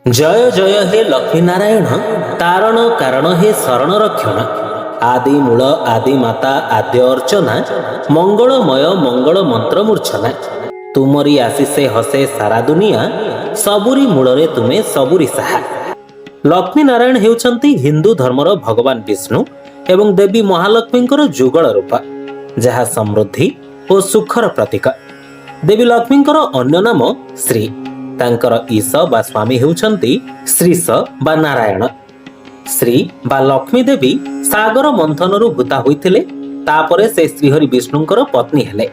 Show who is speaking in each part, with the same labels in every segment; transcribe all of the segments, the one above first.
Speaker 1: जय जय हे लक्ष्मी नारायण तारण कारण हे शरण रक्षण आदि मूल आदि माता आद्य अर्चना मंगलमय मंगल मंत्र मूर्छना तुमरी आशीषे हसे सारा दुनिया सबुरी मूलरे तुमे सबुरी साहा। लक्ष्मी नारायण हेउछंती हिंदू धर्मर भगवान विष्णु एवं देवी महालक्ष्मींकर जुगल रूप जहा समृद्धि और सुखर प्रतीक। देवी लक्ष्मींकर अन्य नाम श्री तांकर ईश बा स्वामी हेउछंती श्रीश बा नारायण। श्री बा लक्ष्मी देवी सागर मंथनरु भूता होइथिले तापरे से श्रीहरि विष्णुंकर पत्नी हेले।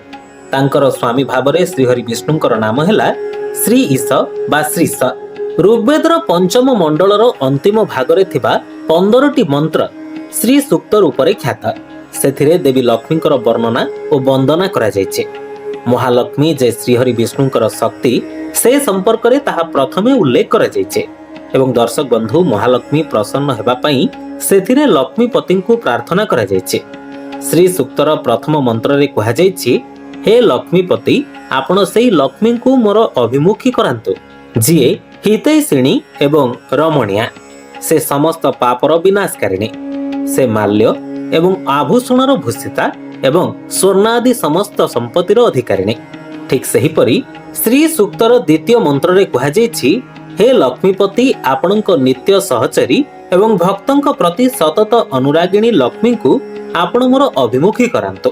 Speaker 1: तांकर स्वामी भावरे श्रीहरि विष्णुंकर नाम हेला श्री ईश बा श्रीश। ऋग्वेदर पंचम मंडलर अंतिम भागरे थिबा 15टी मंत्र श्री सूक्त रूपरे ख्यात। सेथिरे देवी लक्ष्मींकर वर्णना और वंदना करा जायछि। महालक्ष्मी जे श्रीहरि विष्णुंकर शक्ति से संपर्क रे ताहा प्रथमे उल्लेख करा जायछि एवं दर्शक बंधु महालक्ष्मी प्रसन्न हेबा पई सेथिरे लक्ष्मीपति को प्रार्थना करा जायछि। श्री सूक्तर प्रथम मंत्र रे कहा जायछि हे लक्ष्मीपति आपण सेई लक्ष्मी को मोर अभिमुखी करांतु जिए हितैषिणी एवं रमणीया से समस्त पापर विनाशकारिणी से माल्य एवं आभूषणर भूषिता एवं स्वर्णादि समस्त संपत्तिर अधिकारिणी। ठीक सेहीपरि श्री सूक्तर द्वितीय मंत्र रे कहा जायछि हे लक्ष्मीपति आपणक नित्य सहचरी एवं भक्तंक प्रति सतत अनुरागिणी लक्ष्मी को आपण मोर अभिमुखी करांतु।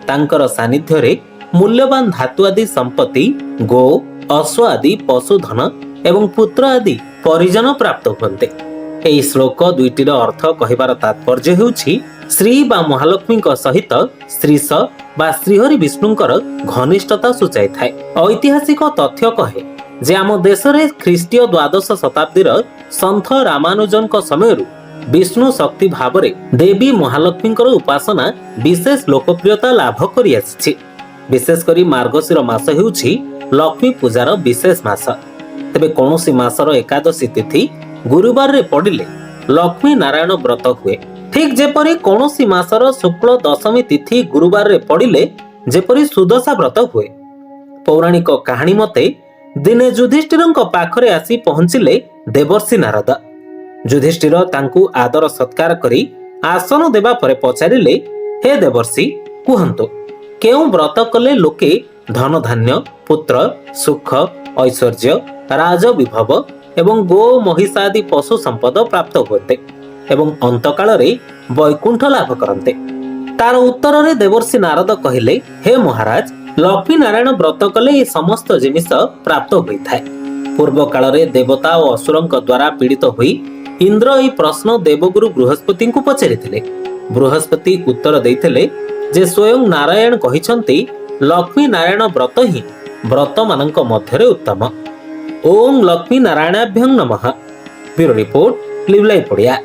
Speaker 1: तांकर सानिध्य रे मूल्यवान धातु आदि संपत्ति गो अश्व आदि पशुधन एवं पुत्र आदि परिजन प्राप्त होते। एई श्लोक दुईटीर अर्थ कहिबार तात्पर्य हेउछि श्री बा महालक्ष्मी सहित श्रीश बा श्रीहरि विष्णुंकर घनिष्ठता सूचाई थाए। ऐतिहासिक तथ्य कहे जे आम देश रे ख्रीष्टीय द्वादश शताब्दीर संत रामानुजन समय विष्णु शक्ति भाव देवी महालक्ष्मी उपासना विशेष लोकप्रियता लाभ करि आसिछि। विशेष करी मार्गशीर मास हेउछि लक्ष्मी पूजार विशेष मास। तेबे कौनसी मासर एकादशी तिथि गुरुवार रे पड़िले लक्ष्मी नारायण व्रत हुए। ठीक जेपरि कौनसी मासर शुक्ल दशमी तिथि गुरुवार रे पड़िले जेपरि सुदशा व्रत हुए। पौराणिक कहानी मते दिने युधिष्ठिरଙ୍କ पाखरे आसी पहुंचिले देवर्षि नारद। युधिष्ठिर तांकु आदर सत्कार करी आसन देबा परे पचारिले हे देवर्षि कुहंतु केउ व्रत कले लोके धन धान्य पुत्र सुख ऐश्वर्य राज विभव एवं गो महिषादि पशु संपद प्राप्त होते एवं अंतकाल रे वैकुंठ लाभ करते। तार उत्तर रे देवर्षि नारद कहिले हे महाराज लक्ष्मी नारायण व्रत कले ये समस्त जिनिस प्राप्त होई थाए। पूर्व काल रे देवता और असुरंक द्वारा पीड़ित होई इंद्र एई प्रश्न देवगुरु बृहस्पति को पचारिथिले। बृहस्पति उत्तर देइथिले जे स्वयं नारायण कहिसंती लक्ष्मी नारायण व्रत ही व्रत मानक मध्यरे उत्तम। ओम लक्ष्मी नारायणाभ्यं नमः। ब्यूरो रिपोर्ट लिव लाइव पड़िया।